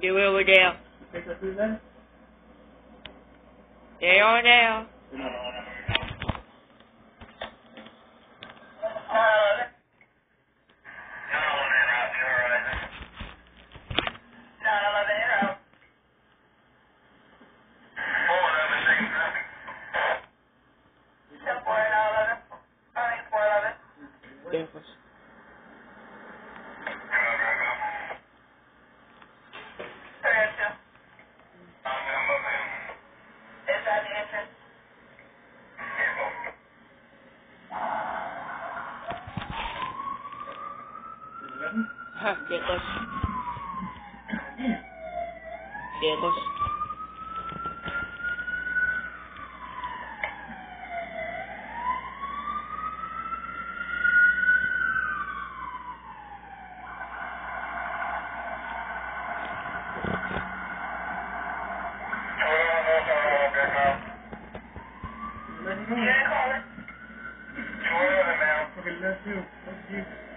Đi over there. They are now. Vehicles. Vehicles. Vehicles. You didn't call it? 211 now. Okay, let's do.